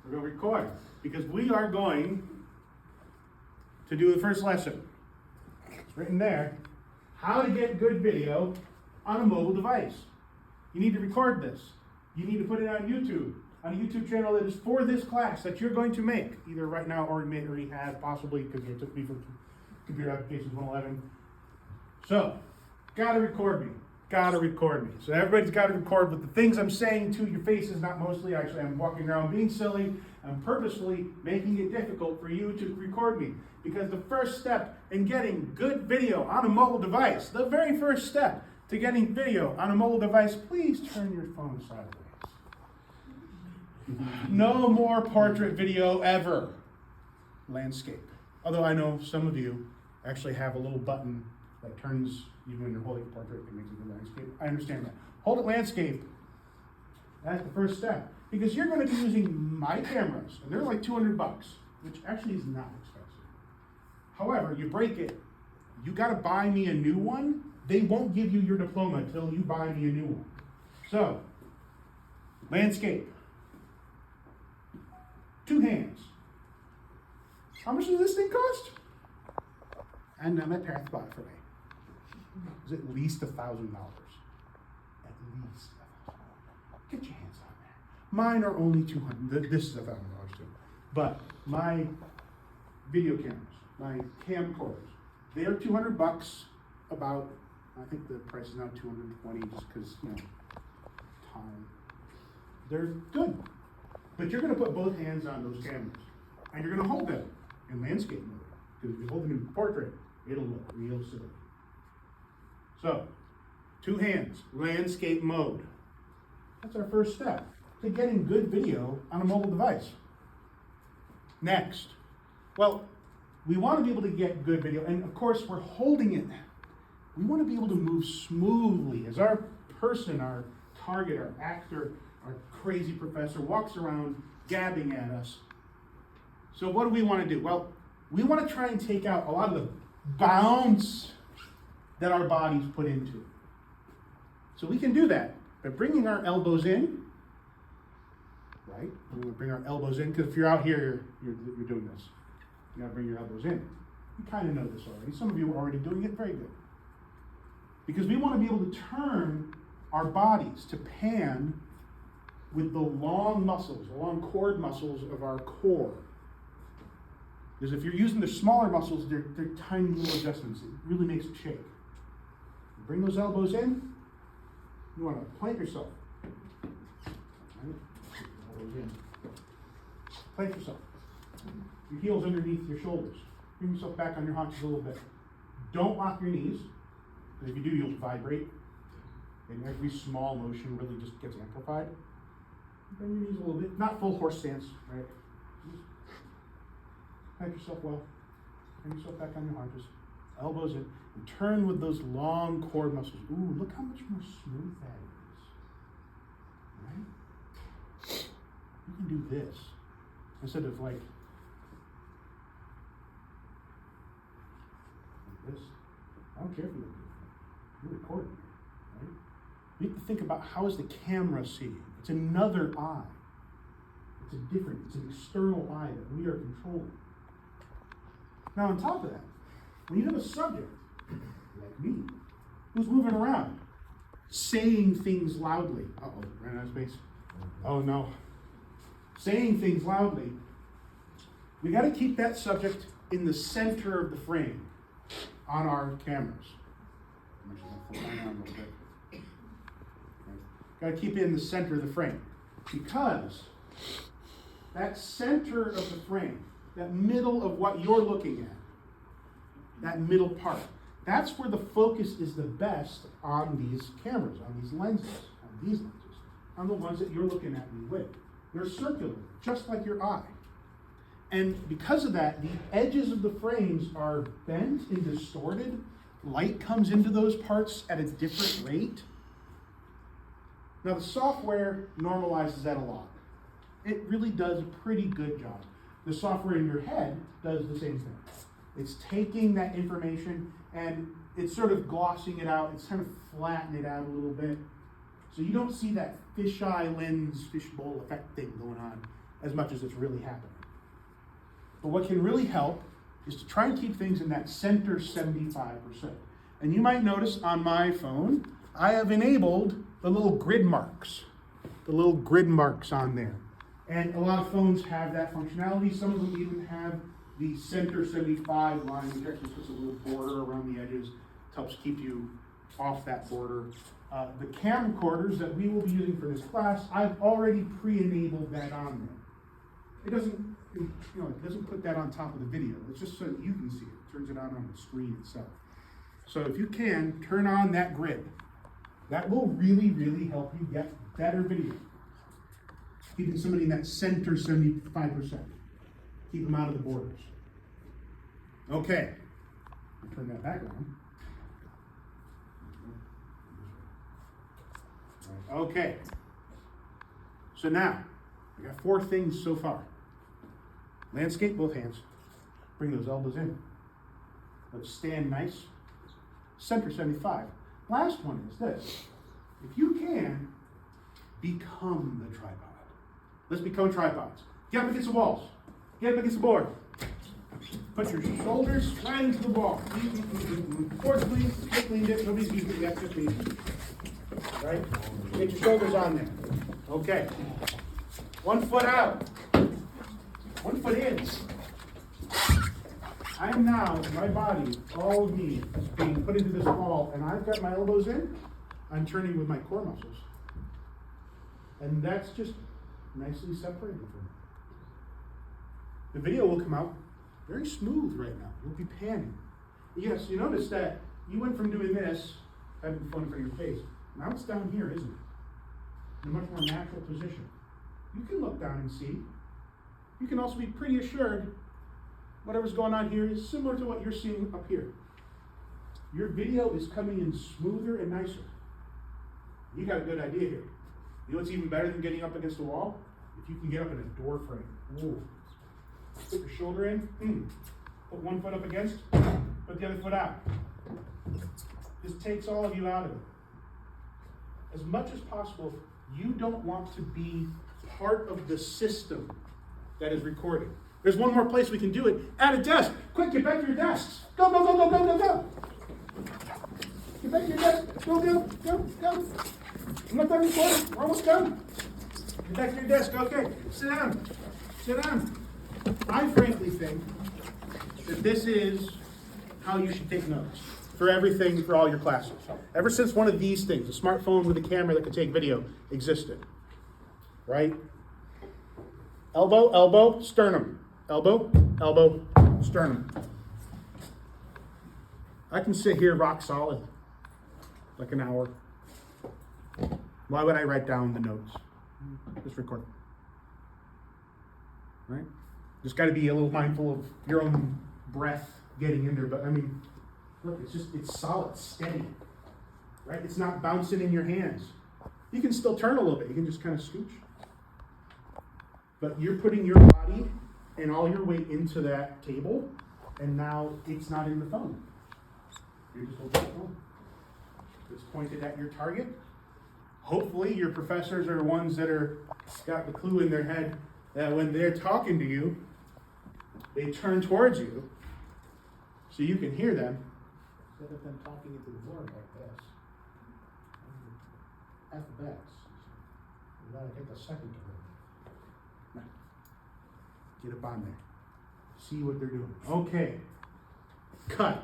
We're going to record because we are going to do the first lesson. It's written there. How to get good video on a mobile device. You need to record this. You need to put it on YouTube, on a YouTube channel that is for this class that you're going to make, either right now or you may already have, possibly, because you took me for Computer Applications 111. So, gotta record me. Gotta record me. So everybody's gotta record with the things I'm saying to your faces, not mostly. Actually, I'm walking around being silly. I'm purposefully making it difficult for you to record me. Because the first step in getting good video on a mobile device, the very first step to getting video on a mobile device, please turn your phone sideways. No more portrait video ever. Landscape. Although I know some of you actually have a little button that turns, even when you're holding a portrait, it makes it a landscape. I understand that. Hold it landscape. That's the first step. Because you're going to be using my cameras, and they're like $200, which actually is not expensive. However, you break it, you got to buy me a new one. They won't give you your diploma until you buy me a new one. So, landscape. 2 hands. How much does this thing cost? And my parents bought it for me. It was at least $1,000. At least $1,000. Get your hands on there. Mine are only $200. This is $1,000 too. But my video cameras, my camcorders, they're $200. About, I think the price is now $220 just because, time. They're good. But you're going to put both hands on those cameras. And you're going to hold them in landscape mode. Because if you hold them in portrait, it'll look real silly. So, 2 hands, landscape mode. That's our first step to getting good video on a mobile device. Next, well, we want to be able to get good video, and of course we're holding it. We want to be able to move smoothly as our person, our target, our actor, our crazy professor walks around gabbing at us. So what do we want to do? Well, we want to try and take out a lot of the bounce that our bodies put into. So we can do that by bringing our elbows in, right? We will bring our elbows in, because if you're out here, you're doing this. You gotta bring your elbows in. You kind of know this already. Some of you are already doing it very good. Because we want to be able to turn our bodies to pan with the long muscles, the long cord muscles of our core. Because if you're using the smaller muscles, they're tiny little adjustments. It really makes it shake. Bring those elbows in. You want to plant yourself. Right? Elbows in. Plant yourself. Your heels underneath your shoulders. Bring yourself back on your haunches a little bit. Don't lock your knees. Because if you do, you'll vibrate. And every small motion really just gets amplified. Bend your knees a little bit. Not full horse stance, right? Plant yourself well. Bring yourself back on your haunches. Elbows in. And turn with those long core muscles. Ooh, look how much more smooth that is. Right? You can do this. Instead of like this. I don't care if you look good. You're recording, right? You have to think about how is the camera seeing. It's another eye. It's an external eye that we are controlling. Now on top of that, when you have a subject, like me, who's moving around, saying things loudly. Uh-oh, ran out of space. Oh no. Saying things loudly, we got to keep that subject in the center of the frame on our cameras. I'm actually going to flip mine around a little bit. Got to keep it in the center of the frame, because that center of the frame, that middle of what you're looking at, that middle part, that's where the focus is the best on these cameras, on these lenses, on the ones that you're looking at me with. They're circular, just like your eye. And because of that, the edges of the frames are bent and distorted. Light comes into those parts at a different rate. Now the software normalizes that a lot. It really does a pretty good job. The software in your head does the same thing. It's taking that information and it's sort of glossing it out. It's kind of flattening it out a little bit. So you don't see that fisheye lens, fishbowl effect thing going on as much as it's really happening. But what can really help is to try and keep things in that center 75%. And you might notice on my phone, I have enabled the little grid marks on there. And a lot of phones have that functionality. Some of them even have the center 75 line, which actually puts a little border around the edges, helps keep you off that border. The camcorders that we will be using for this class, I've already pre-enabled that on there. It doesn't, it doesn't put that on top of the video. It's just so that you can see it. It turns it on the screen itself. So if you can, turn on that grid. That will really, really help you get better video. Keeping somebody in that center 75%. Keep them out of the borders. Okay. Turn that back on. Okay. So now, I got 4 things so far. Landscape, both hands. Bring those elbows in. Let's stand nice. Center 75. Last one is this. If you can, become the tripod. Let's become tripods. Get up against the walls. Get up against the board. Put your shoulders right into the wall. Forcefully, quickly, nobody's using it yet, just me. Right? Get your shoulders on there. Okay. 1 foot out. 1 foot in. I am now, my body, all of me, is being put into this ball, and I've got my elbows in. I'm turning with my core muscles. And that's just nicely separated from me. The video will come out very smooth right now. You'll be panning. Yes, you notice that you went from doing this, having the phone in front of your face. Now it's down here, isn't it? In a much more natural position. You can look down and see. You can also be pretty assured whatever's going on here is similar to what you're seeing up here. Your video is coming in smoother and nicer. You got a good idea here. You know what's even better than getting up against the wall? If you can get up in a door frame. Ooh. Put your shoulder in. Put 1 foot up against. Put the other foot out. This takes all of you out of it. As much as possible, you don't want to be part of the system that is recording. There's one more place we can do it. At a desk. Quick, get back to your desks. Go, go, go, go, go, go, go. Get back to your desk. Go, go, go, go. I'm not done recording. We're almost done. Get back to your desk. Okay. Sit down. Sit down. I frankly think that this is how you should take notes for everything, for all your classes. Ever since one of these things, a smartphone with a camera that could take video, existed. Right? Elbow, elbow, sternum. Elbow, elbow, sternum. I can sit here rock solid, like an hour. Why would I write down the notes? Just record. Right? Just got to be a little mindful of your own breath getting in there. But I mean, look, it's solid, steady. Right? It's not bouncing in your hands. You can still turn a little bit. You can just kind of scooch. But you're putting your body and all your weight into that table, and now it's not in the phone. You're just holding the phone. It's pointed at your target. Hopefully your professors are ones that got the clue in their head that when they're talking to you, they turn towards you so you can hear them instead of them talking into the board like this. Alphabets. You gotta take a second to learn. No. Get up on there. See what they're doing. Okay. Cut.